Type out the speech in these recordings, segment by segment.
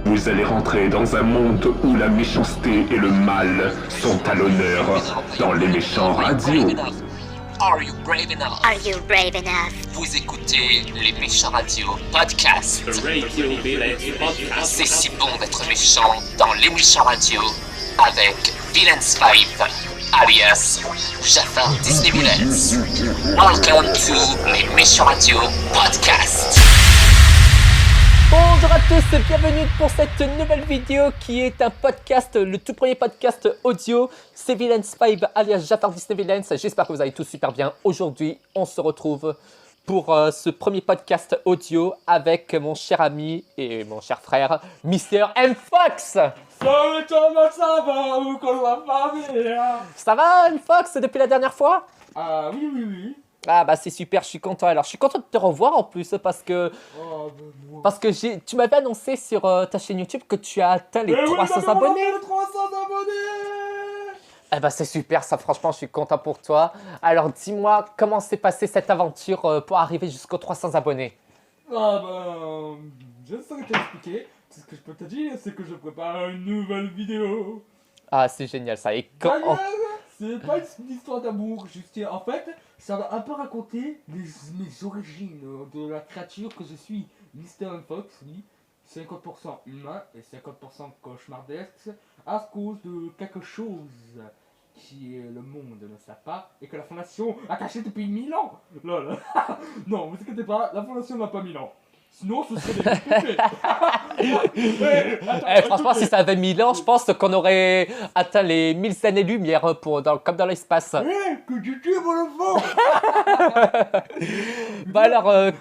Vous allez rentrer dans un monde où la méchanceté et le mal sont à l'honneur dans les méchants radios. Are you brave enough? Are you brave enough? Vous écoutez les méchants radio podcast. C'est si bon d'être méchant dans les méchants radio avec Villains 5, alias Jafar Disney Villains. Welcome to les méchants radio podcast. Bonjour à tous et bienvenue pour cette nouvelle vidéo qui est un podcast, le tout premier podcast audio. C'est Villains 5 alias Jafar Disney Villains. J'espère que vous allez tous super bien. Aujourd'hui, on se retrouve pour ce premier podcast audio avec mon cher ami et mon cher frère, Mr. M. Fox. Salut Thomas, ça va ou qu'on va pas bien? Ça va M. Fox depuis la dernière fois? Ah oui. Ah bah c'est super, je suis content. Alors je suis content de te revoir en plus parce que tu m'avais annoncé sur ta chaîne YouTube que tu as atteint les 300 abonnés. Les 300 abonnés. Eh bah c'est super ça, franchement je suis content pour toi. Alors dis-moi comment s'est passée cette aventure pour arriver jusqu'aux 300 abonnés. Ah je ne saurais t'expliquer. Tout ce que je peux te dire, c'est que je prépare une nouvelle vidéo. Ah c'est génial ça. Et D'ailleurs, c'est pas une histoire d'amour, juste en fait, ça va un peu raconter mes origines de la créature que je suis, Mr. Fox, oui, 50% humain et 50% cauchemardesque, à cause de quelque chose qui est le monde ne sait pas et que la Fondation a caché depuis 1000 ans. Lol. Non, vous inquiétez pas, la Fondation n'a pas 1000 ans. Sinon, ce serait des franchement, si ça avait 1000 ans, je pense qu'on aurait atteint les 1000 années-lumière comme dans l'espace. Que tu tues mon enfant. Bah alors,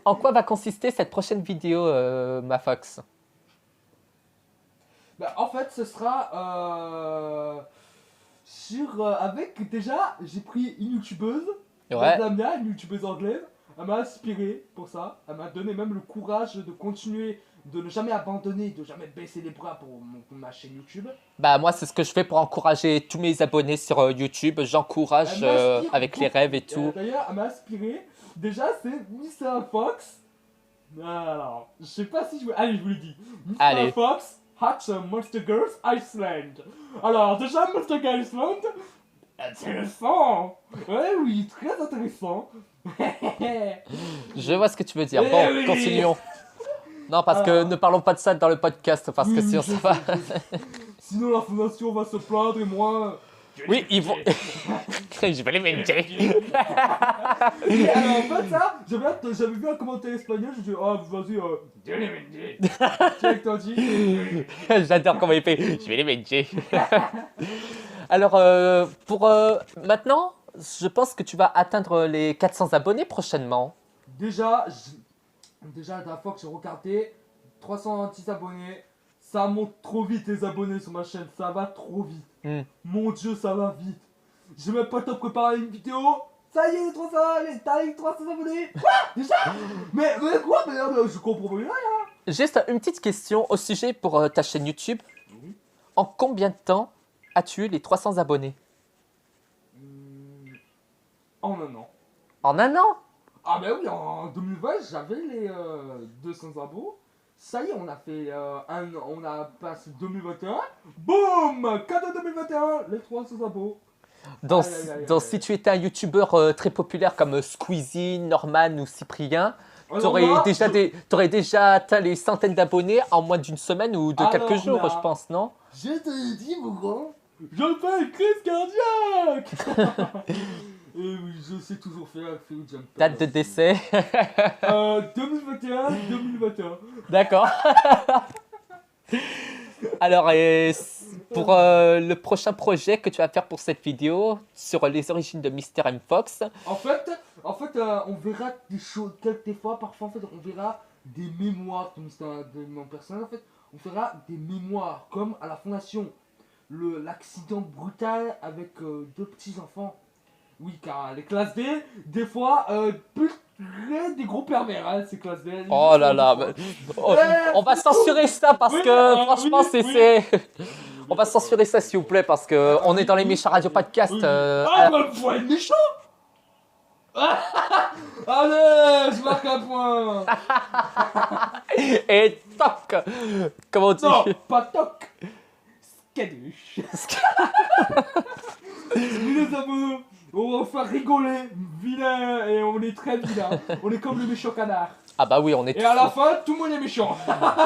en quoi va consister cette prochaine vidéo, ma Fox? Bah, en fait, ce sera avec déjà, j'ai pris une youtubeuse, Damia, une youtubeuse anglaise. Elle m'a inspiré pour ça, elle m'a donné même le courage de continuer, de ne jamais abandonner, de jamais baisser les bras pour ma chaîne YouTube. Bah moi c'est ce que je fais pour encourager tous mes abonnés sur YouTube, j'encourage avec les rêves et tout. D'ailleurs elle m'a inspiré, déjà c'est Mr. Fox, alors je sais pas si je... Allez je vous le dis, Mr. Fox Hatch Monster Girls Iceland. Alors déjà Monster Girls Iceland, intéressant. Ouais oui, très intéressant. Je vois ce que tu veux dire. Bon, oui. Continuons. Non, parce que ne parlons pas de ça dans le podcast, parce que sinon ça va. Sinon la Fondation va se plaindre et moi... Oui, ils vont... Je vais les manger. Et alors, en fait, ça, j'avais vu un commentaire espagnol, je dis, vas-y, je vais les manger. Tu vois que t'as dit. J'adore comment il fait, je vais les manger. Alors, pour maintenant, je pense que tu vas atteindre les 400 abonnés prochainement. Déjà, la dernière fois que j'ai regardé, 310 abonnés, ça monte trop vite les abonnés sur ma chaîne, ça va trop vite. Mon Dieu, ça va vite. J'ai même pas le temps de préparer une vidéo. Ça y est, t'as les 300 abonnés. Quoi? Déjà? Mais quoi? Merde, je comprends rien. Juste une petite question au sujet pour ta chaîne YouTube. En combien de temps as-tu eu les 300 abonnés? En un an. En un an? Ah bah oui, en 2020, j'avais les 200 abos. Ça y est, on a fait on a passé 2021. Boum! Cadeau 2021, les 300 abos. Donc si tu étais un youtubeur très populaire comme Squeezie, Norman ou Cyprien, t'aurais déjà atteint les centaines d'abonnés en moins d'une semaine ou de quelques jours, je pense, non? Je te dis, mon grand, je fais une crise cardiaque. Et oui, je sais toujours faire jump. Date de décès 2021. D'accord. Alors, pour le prochain projet que tu vas faire pour cette vidéo sur les origines de Mr. M. Fox. En fait, on verra des choses, des fois, parfois, en fait, on verra des mémoires de mon personnage. En fait, on fera des mémoires, comme à la Fondation, l'accident brutal avec deux petits enfants. Oui, car les classes D, des fois, plus des gros pervers, hein, ces classes D. Oh là là, on va censurer ça parce que franchement, c'est... On va censurer ça s'il vous plaît parce que on est dans les méchants radio podcast. Faut être méchant. Allez, je marque un point. Et toc. Comment on dit? Non, pas toc. Skadouche. Les amoureux, on va faire rigoler, vilain, et on est très vilain. On est comme le méchant canard. Ah bah oui, on est Et à la tous... fin, tout le monde est méchant.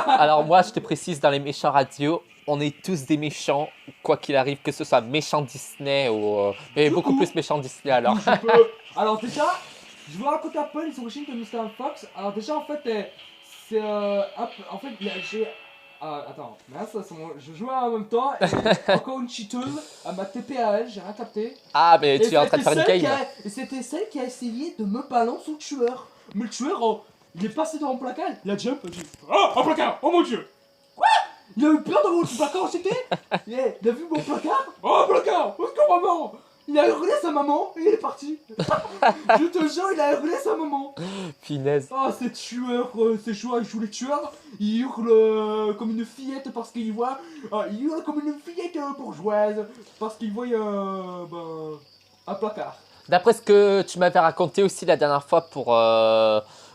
Alors moi, je te précise, dans les méchants radio, on est tous des méchants, quoi qu'il arrive, que ce soit méchant Disney ou... mais beaucoup plus méchant Disney alors. Je peux. Alors déjà, je vous raconte un peu les origines de Mr. Fox. Alors déjà, en fait, c'est en fait, j'ai... attends, là, je jouais en même temps et encore une cheateuse, elle m'a TP à elle, j'ai rien capté. Ah mais Et tu es en train de faire une game. Et c'était celle qui a essayé de me balancer au tueur. Mais le tueur, oh, il est passé devant mon placard, il a jump, il a dit oh, un placard, oh mon dieu. Quoi? Il a eu peur de mon placard où c'était. Il a vu mon placard, oh un placard, où est-ce qu'on va mort? Il a hurlé sa maman et il est parti. Je te jure, il a hurlé sa maman. Finesse. Ah, ces tueurs, ces joueurs, ils jouent les tueurs, ils hurlent comme une fillette parce qu'ils voient. Ils hurlent comme une fillette bourgeoise parce qu'ils voient un placard. D'après ce que tu m'avais raconté aussi la dernière fois pour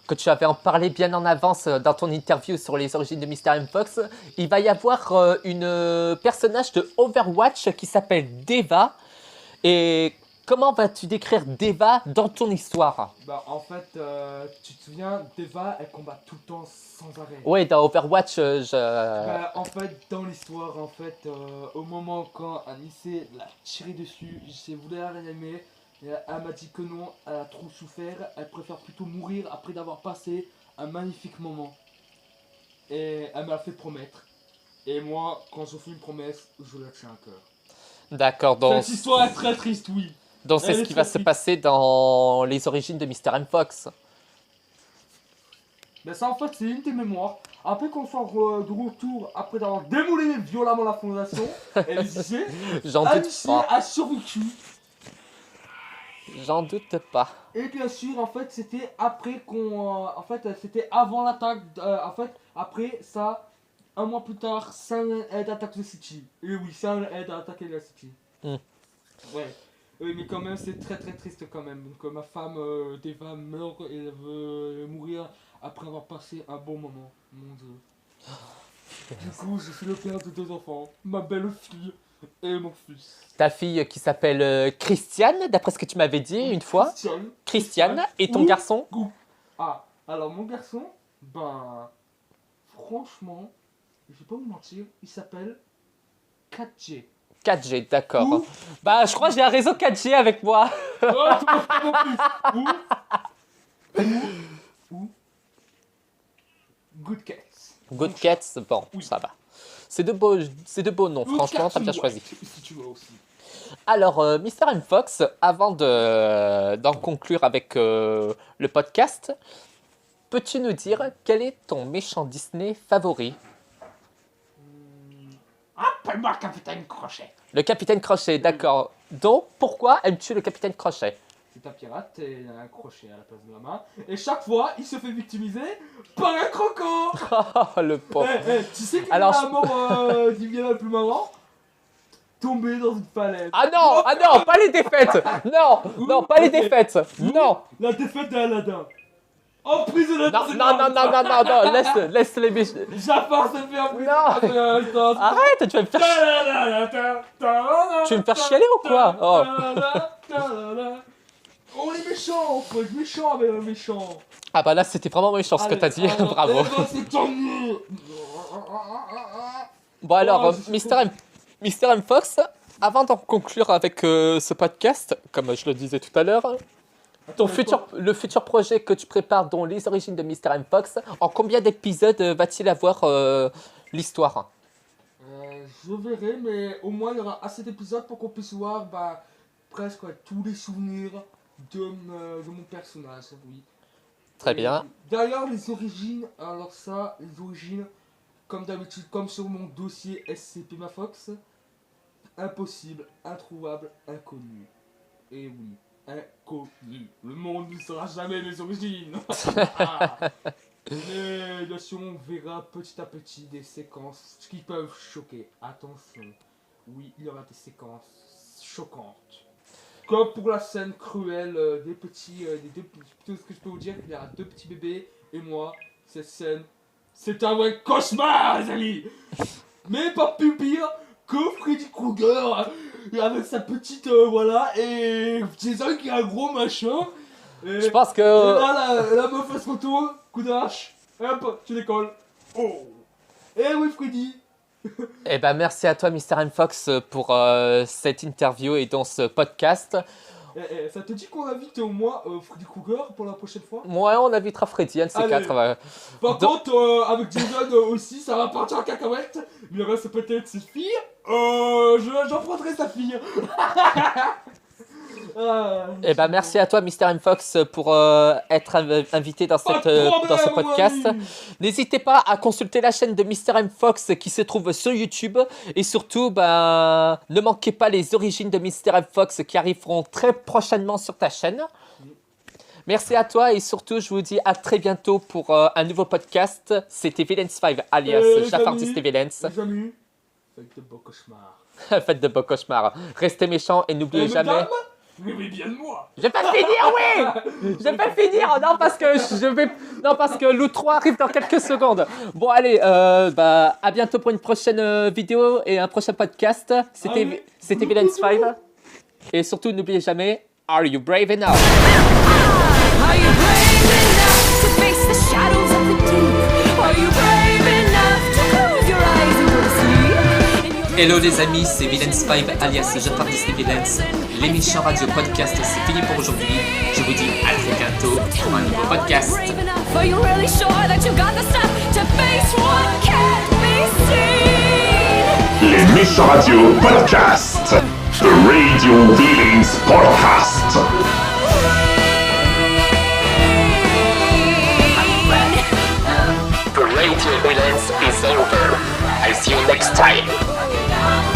que tu avais en parlé bien en avance dans ton interview sur les origines de Mr. M. Fox, il va y avoir une personnage de Overwatch qui s'appelle Deva. Et comment vas-tu décrire Deva dans ton histoire? Bah en fait, tu te souviens, Deva, elle combat tout le temps sans arrêt. Oui, dans Overwatch, Bah, en fait, dans l'histoire, en fait, au moment quand Anissé l'a tiré dessus, j'ai voulu la réanimer. Et elle m'a dit que non, elle a trop souffert, elle préfère plutôt mourir après d'avoir passé un magnifique moment. Et elle m'a fait promettre. Et moi, quand je fais une promesse, je la tiens à cœur. D'accord, donc Cette histoire est très triste, oui. c'est Elle ce est qui va très se triste. passer dans les origines de Mr. M. Fox. Mais ça, en fait, c'est une des mémoires. Après qu'on soit de retour, après d'avoir démoli violemment la fondation, et les lycées, J'en doute Anissé pas. a survécu. J'en doute pas. Et bien sûr, en fait, c'était après qu'on. En fait, c'était avant l'attaque. En fait, après ça, un mois plus tard, Silent Head attaque le City. Et oui, Silent Head a attaqué la City. Hmm. Ouais. Oui, mais quand même, c'est très très triste quand même. Donc, ma femme, Deva, meurt et elle veut mourir après avoir passé un bon moment. Mon dieu. Du coup, je suis le père de 2 enfants. Ma belle fille et mon fils. Ta fille qui s'appelle Christiane, d'après ce que tu m'avais dit une fois. Christiane. Et ton Ou- garçon? Ah, alors mon garçon, ben, franchement, je vais pas vous mentir, il s'appelle 4G. 4G, d'accord. Ou- Bah, je crois que j'ai un réseau 4G avec moi. Oh, tu m'as pas mon fils. Ou Good Cats. Good Cats, bon, Oui. ça va. C'est de beaux noms, Ou franchement, t'as bien Cartoon choisi. White, si tu veux aussi. Alors, Mr. M. Fox, avant d'en conclure avec le podcast, peux-tu nous dire quel est ton méchant Disney favori? Appelle-moi Capitaine Crochet. Le Capitaine Crochet, d'accord. Donc, pourquoi aimes-tu le Capitaine Crochet? C'est un pirate et il a un crochet à la place de la main. Et chaque fois, il se fait victimiser par un croco. Oh, le pauvre. Tu sais qu'il Alors, a la mort du bien le plus marrant? Tomber dans une falaise. Ah non, pas les défaites. Non, non, pas les défaites. Non. La défaite d'Aladin. Emprisonné dans Non, une non, non, non, non, non, non, laisse les méchants. Jafar se fait emprisonner Non. dans une Arrête, tu vas me faire Tu veux me faire chialer ou quoi? Oh. On est méchants, on faut être méchant avec un méchant. Ah bah là, c'était vraiment méchant ce que t'as dit, bravo. C'est tant mieux. Bon alors, Oh, je suis Mr. M. Fox, avant d'en conclure avec ce podcast, comme je le disais tout à l'heure, le futur projet que tu prépares, dont les origines de Mr. M. Fox, en combien d'épisodes va-t-il avoir l'histoire? Je verrai, mais au moins il y aura assez d'épisodes pour qu'on puisse voir presque tous les souvenirs de mon personnage, oui. Très bien. D'ailleurs, les origines, comme d'habitude, comme sur mon dossier SCP Mafox, impossible, introuvable, inconnu. Et oui, inconnu. Le monde ne saura jamais mes origines. Mais bien sûr, on verra petit à petit des séquences qui peuvent choquer. Attention, oui, il y aura des séquences choquantes. Comme pour la scène cruelle tout ce que je peux vous dire, il y aura 2 petits bébés et moi, cette scène C'est un vrai cauchemar, les amis. Mais pas plus pire que Freddy Krueger avec sa petite voilà et Jason qui a un gros machin. Et, Je pense que... et là, la meuf elle se retourne, coup de hache, hop, tu décolles. Oh. Et oui, Freddy. Eh ben, merci à toi, Mr. M. Fox, pour cette interview et dans ce podcast. Ça te dit qu'on invite au moins Freddy Krueger pour la prochaine fois? Ouais, on invitera Freddy, un de ces Allez. quatre. Ouais. Par contre, avec Jason aussi, ça va partir en cacahuète. Il reste peut-être ses filles. J'en prendrai sa fille. Eh ben, merci à toi, Mr. M. Fox, pour être invité dans, Pas de problème, dans ce podcast. mon ami. N'hésitez pas à consulter la chaîne de Mr. M. Fox qui se trouve sur YouTube. Et surtout, ben, ne manquez pas les origines de Mr. M. Fox qui arriveront très prochainement sur ta chaîne. Merci à toi et surtout, je vous dis à très bientôt pour un nouveau podcast. C'était Villains5 alias Jafar amis. Disney Villains. Les amis, faites de beaux cauchemars. Faites de beaux cauchemars. Restez méchants et n'oubliez jamais... Mesdames, rêvez bien de moi. Je vais pas finir, oui. Je vais pas finir, non parce que l'outro arrive dans quelques secondes. Bon allez, à bientôt pour une prochaine vidéo et un prochain podcast. Allez. C'était Villains5 et surtout n'oubliez jamais, are you brave enough? Are you brave enough to face the shadows of the deep? Are you brave enough to close your eyes and go to sleep? In your Hello les amis, c'est Villains5 alias Jafar Disney Villains. Les méchants radio podcast, c'est fini pour aujourd'hui. Je vous dis à très bientôt pour un nouveau podcast. brave enough, are you really sure that you got the stuff to face what can't be seen? Les méchants radio podcast. The Radio Villains Podcast. The Radio Villains is over. I'll see you next time.